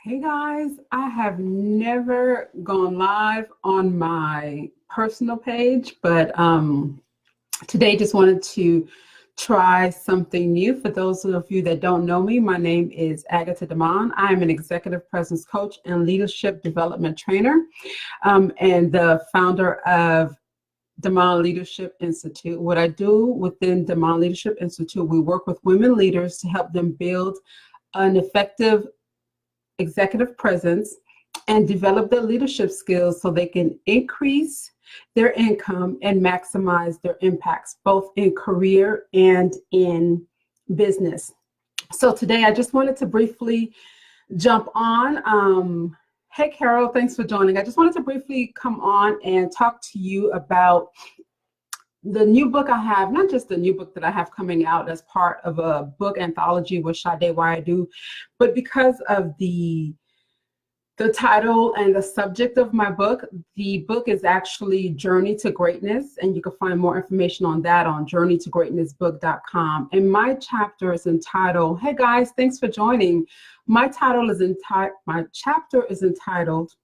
Hey guys, I have never gone live on my personal page, but today just wanted to try something new. For those of you that don't know me, my name is Agatha Damon. I am an executive presence coach and leadership development trainer, and the founder of Damon Leadership Institute. What I do within Damon Leadership Institute, we work with women leaders to help them build an effective executive presence and develop their leadership skills so they can increase their income and maximize their impacts, both in career and in business. So today I just wanted to briefly jump on. Hey, Carol, thanks for joining. I just wanted to briefly come on and talk to you about the new book I have, not just the new book that I have coming out as part of a book anthology with Sade Why I Do, but because of the title and the subject of my book. The book is actually Journey to Greatness, and you can find more information on that on journeytogreatnessbook.com. And my chapter is entitled, hey guys, thanks for joining. My chapter is entitled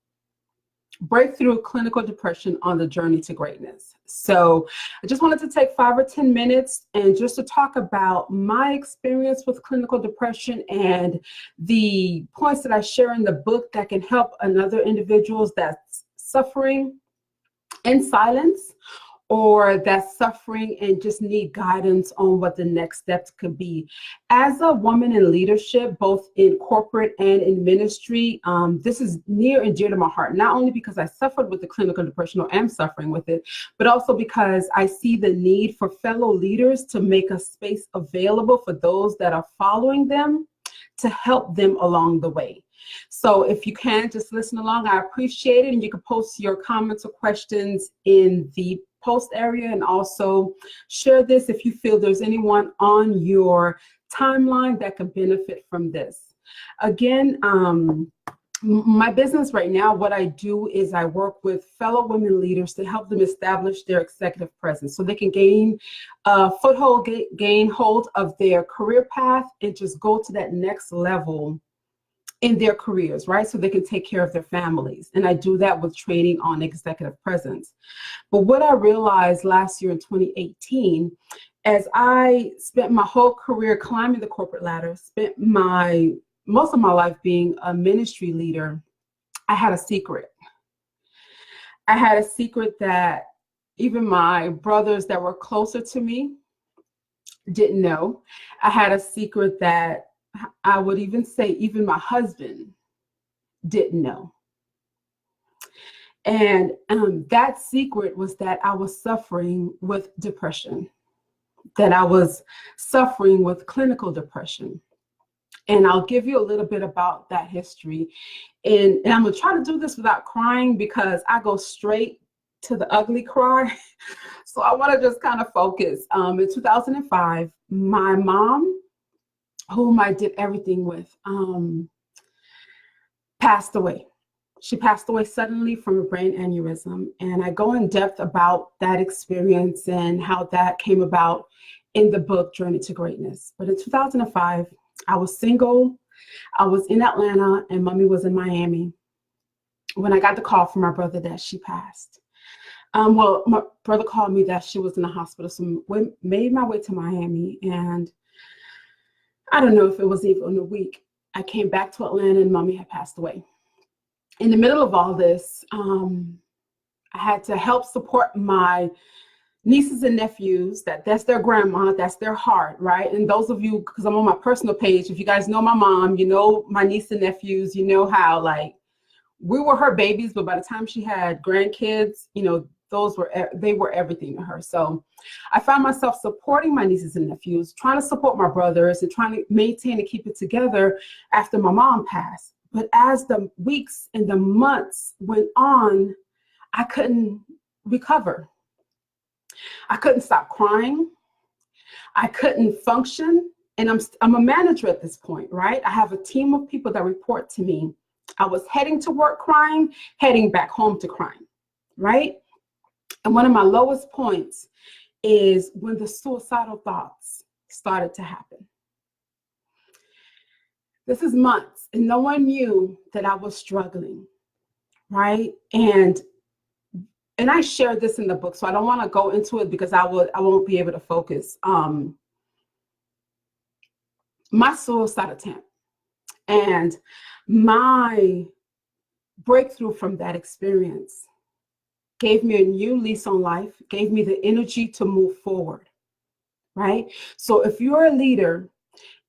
Breakthrough Clinical Depression on the Journey to Greatness. So I just wanted to take 5 or 10 minutes and just to talk about my experience with clinical depression and the points that I share in the book that can help another individuals that's suffering in silence, or that's suffering and just need guidance on what the next steps could be. As a woman in leadership, both in corporate and in ministry, this is near and dear to my heart, not only because I suffered with the clinical depression or am suffering with it, but also because I see the need for fellow leaders to make a space available for those that are following them to help them along the way. So if you can just listen along, I appreciate it. And you can post your comments or questions in the post area, and also share this if you feel there's anyone on your timeline that could benefit from this. Again, my business right now, what I do is I work with fellow women leaders to help them establish their executive presence so they can gain a foothold, gain hold of their career path, and just go to that next level in their careers, right? So they can take care of their families. And I do that with training on executive presence. But what I realized last year in 2018, as I spent my whole career climbing the corporate ladder, spent most of my life being a ministry leader, I had a secret. I had a secret that even my brothers that were closer to me didn't know. I had a secret that I would even say even my husband didn't know. And that secret was that I was suffering with depression, that I was suffering with clinical depression. And I'll give you a little bit about that history. And I'm going to try to do this without crying because I go straight to the ugly cry. So I want to just kind of focus. In 2005, my mom, whom I did everything with, passed away. She passed away suddenly from a brain aneurysm. And I go in depth about that experience and how that came about in the book, Journey to Greatness. But in 2005, I was single. I was in Atlanta and mommy was in Miami when I got the call from my brother that she passed. Well, my brother called me that she was in the hospital. So I made my way to Miami, and I don't know if it was even a week. I came back to Atlanta and mommy had passed away. In the middle of all this, I had to help support my nieces and nephews. That's their grandma, that's their heart, right? And those of you, because I'm on my personal page, if you guys know my mom, you know my niece and nephews, you know how like we were her babies, but by the time she had grandkids, you know, they were everything to her. So I found myself supporting my nieces and nephews, trying to support my brothers and trying to maintain and keep it together after my mom passed. But as the weeks and the months went on, I couldn't recover. I couldn't stop crying. I couldn't function. And I'm a manager at this point, right? I have a team of people that report to me. I was heading to work crying, heading back home to crying, right? And one of my lowest points is when the suicidal thoughts started to happen. This is months, and no one knew that I was struggling, right? And I shared this in the book, so I don't want to go into it because I won't be able to focus. My suicide attempt and my breakthrough from that experience gave me a new lease on life, gave me the energy to move forward, right? So if you're a leader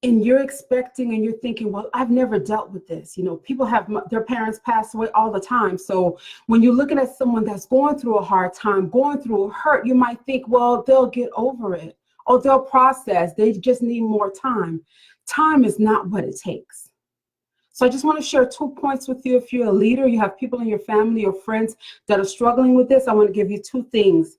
and you're expecting and you're thinking, well, I've never dealt with this. You know, people have their parents pass away all the time. So when you're looking at someone that's going through a hard time, going through a hurt, you might think, well, they'll get over it or they'll process. They just need more time. Time is not what it takes. So I just want to share 2 points with you. If you're a leader, you have people in your family or friends that are struggling with this, I want to give you 2 things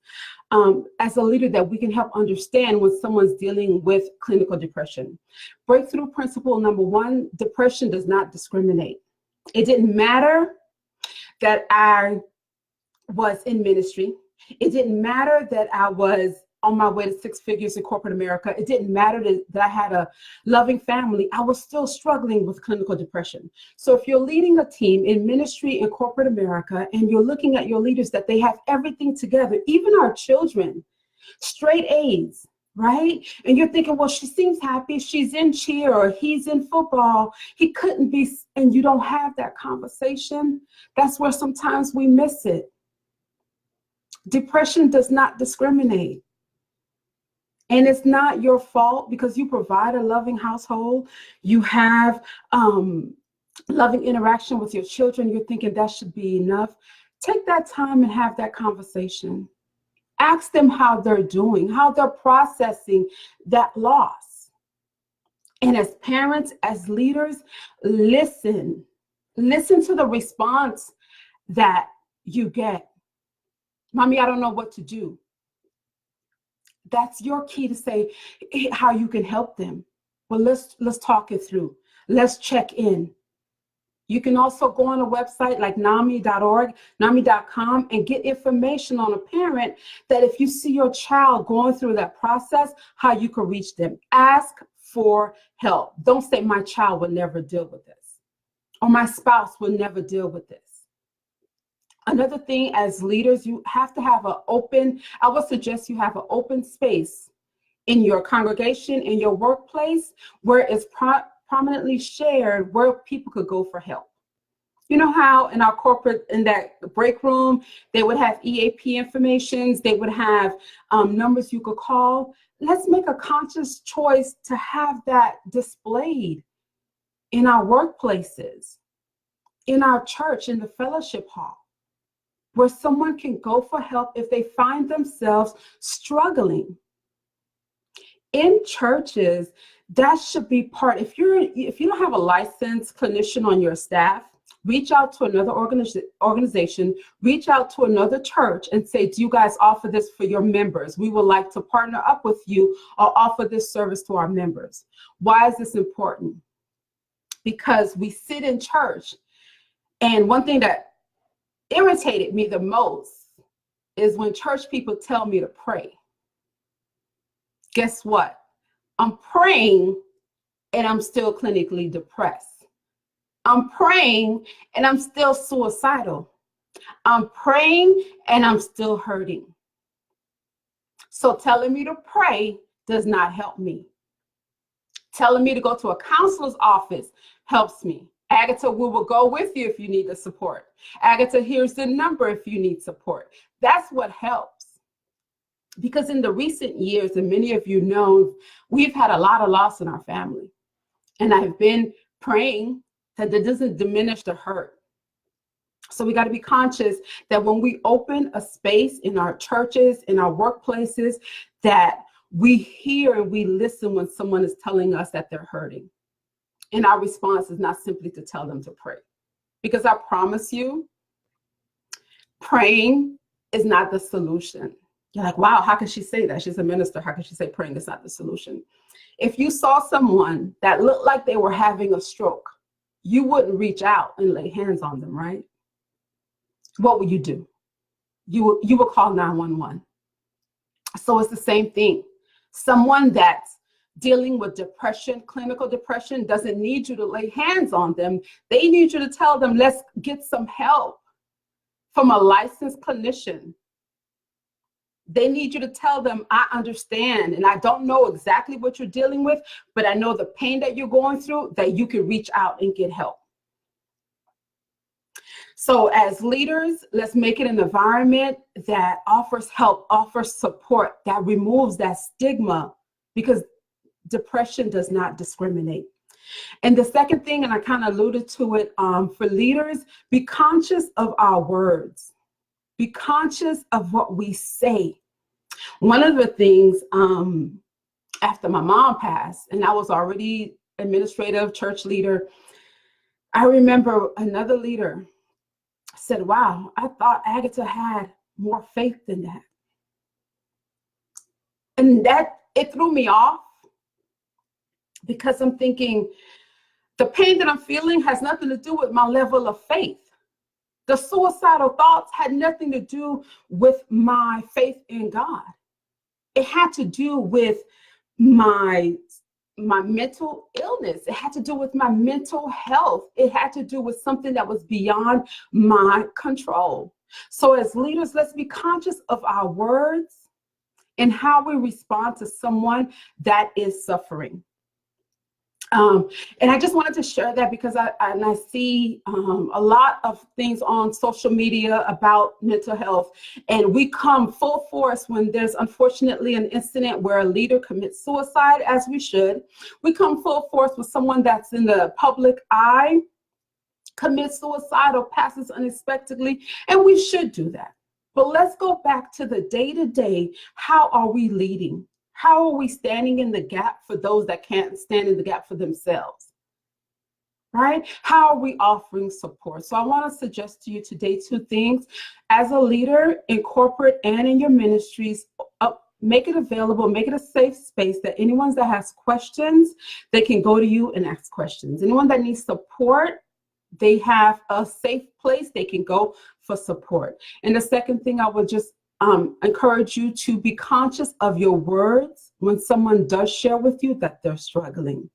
as a leader that we can help understand when someone's dealing with clinical depression. Breakthrough principle number 1, depression does not discriminate. It didn't matter that I was in ministry. It didn't matter that I was on my way to 6 figures in corporate America. It didn't matter that I had a loving family. I was still struggling with clinical depression. So if you're leading a team in ministry in corporate America and you're looking at your leaders that they have everything together, even our children, straight A's, right? And you're thinking, well, she seems happy. She's in cheer or he's in football. He couldn't be, and you don't have that conversation. That's where sometimes we miss it. Depression does not discriminate. And it's not your fault because you provide a loving household. You have loving interaction with your children. You're thinking that should be enough. Take that time and have that conversation. Ask them how they're doing, how they're processing that loss. And as parents, as leaders, listen. Listen to the response that you get. Mommy, I don't know what to do. That's your key to say how you can help them. Well, let's talk it through. Let's check in. You can also go on a website like NAMI.org, NAMI.com, and get information on a parent that if you see your child going through that process, how you can reach them. Ask for help. Don't say my child will never deal with this or my spouse will never deal with this. Another thing, as leaders, you have to have I would suggest you have an open space in your congregation, in your workplace, where it's prominently shared where people could go for help. You know how in our corporate, in that break room, they would have EAP informations, they would have numbers you could call. Let's make a conscious choice to have that displayed in our workplaces, in our church, in the fellowship hall, where someone can go for help if they find themselves struggling. In churches, that should be part. If you don't have a licensed clinician on your staff, reach out to another organization, reach out to another church and say, do you guys offer this for your members? We would like to partner up with you or offer this service to our members. Why is this important? Because we sit in church, and one thing that irritated me the most is when church people tell me to pray. Guess what? I'm praying and I'm still clinically depressed. I'm praying and I'm still suicidal. I'm praying and I'm still hurting. So telling me to pray does not help me. Telling me to go to a counselor's office helps me. Agatha, we will go with you if you need the support. Agatha, here's the number if you need support. That's what helps. Because in the recent years, and many of you know, we've had a lot of loss in our family. And I've been praying that that doesn't diminish the hurt. So we got to be conscious that when we open a space in our churches, in our workplaces, that we hear and we listen when someone is telling us that they're hurting. And our response is not simply to tell them to pray. Because I promise you, praying is not the solution. You're like, wow, how can she say that? She's a minister. How can she say praying is not the solution? If you saw someone that looked like they were having a stroke, you wouldn't reach out and lay hands on them, right? What would you do? You would call 911. So it's the same thing. Someone that's dealing with depression, clinical depression, doesn't need you to lay hands on them. They need you to tell them, let's get some help from a licensed clinician. They need you to tell them, I understand, and I don't know exactly what you're dealing with, but I know the pain that you're going through, that you can reach out and get help. So as leaders, let's make it an environment that offers help, offers support, that removes that stigma, because depression does not discriminate. And the second thing, and I kind of alluded to it, for leaders, be conscious of our words. Be conscious of what we say. One of the things, after my mom passed, and I was already administrative church leader, I remember another leader said, wow, I thought Agatha had more faith than that. And that, it threw me off, because I'm thinking, the pain that I'm feeling has nothing to do with my level of faith. The suicidal thoughts had nothing to do with my faith in God. It had to do with my mental illness. It had to do with my mental health. It had to do with something that was beyond my control. So as leaders, let's be conscious of our words and how we respond to someone that is suffering. And I just wanted to share that because I see a lot of things on social media about mental health, and we come full force when there's unfortunately an incident where a leader commits suicide, as we should. We come full force with someone that's in the public eye, commits suicide or passes unexpectedly, and we should do that. But let's go back to the day-to-day. How are we leading? How are we standing in the gap for those that can't stand in the gap for themselves? Right? How are we offering support? So I want to suggest to you today 2 things. As a leader in corporate and in your ministries, make it available, make it a safe space that anyone that has questions, they can go to you and ask questions. Anyone that needs support, they have a safe place they can go for support. And the second thing, I would just encourage you to be conscious of your words when someone does share with you that they're struggling.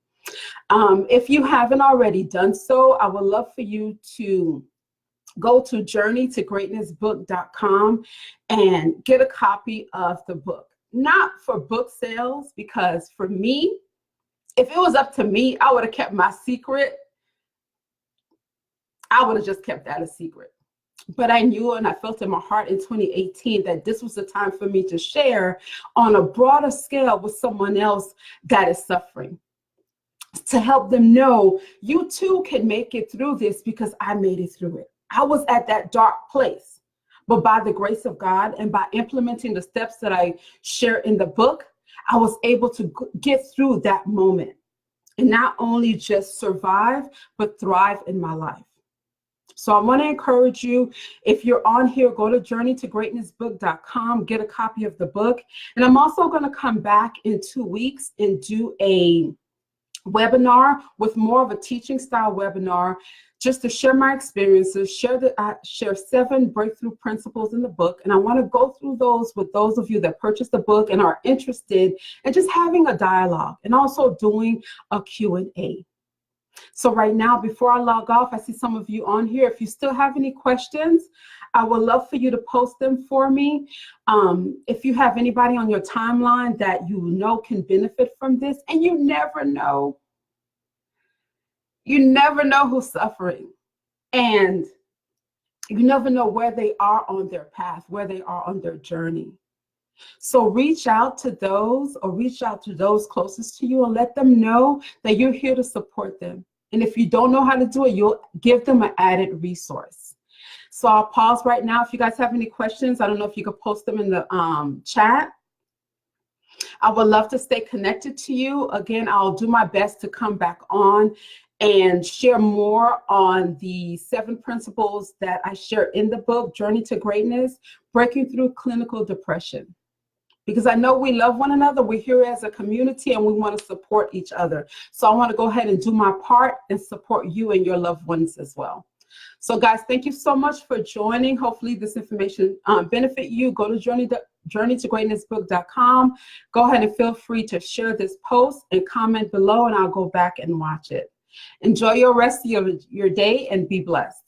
If you haven't already done so, I would love for you to go to journeytogreatnessbook.com and get a copy of the book. Not for book sales, because for me, if it was up to me, I would have kept my secret. I would have just kept that a secret. But I knew and I felt in my heart in 2018 that this was the time for me to share on a broader scale with someone else that is suffering, to help them know you too can make it through this, because I made it through it. I was at that dark place, but by the grace of God and by implementing the steps that I share in the book, I was able to get through that moment and not only just survive, but thrive in my life. So I want to encourage you, if you're on here, go to journeytogreatnessbook.com, get a copy of the book. And I'm also going to come back in 2 weeks and do a webinar with more of a teaching style webinar, just to share my experiences, share 7 breakthrough principles in the book. And I want to go through those with those of you that purchased the book and are interested in just having a dialogue, and also doing a Q&A. So right now, before I log off, I see some of you on here. If you still have any questions, I would love for you to post them for me. If you have anybody on your timeline that you know can benefit from this, and you never know who's suffering, and you never know where they are on their path, where they are on their journey. So reach out to those closest to you and let them know that you're here to support them. And if you don't know how to do it, you'll give them an added resource. So I'll pause right now. If you guys have any questions, I don't know if you could post them in the chat. I would love to stay connected to you. Again, I'll do my best to come back on and share more on the 7 principles that I share in the book, Journey to Greatness, Breaking Through Clinical Depression. Because I know we love one another. We're here as a community and we want to support each other. So I want to go ahead and do my part and support you and your loved ones as well. So guys, thank you so much for joining. Hopefully this information benefit you. Go to journeytogreatnessbook.com. Go ahead and feel free to share this post and comment below, and I'll go back and watch it. Enjoy your rest of your day and be blessed.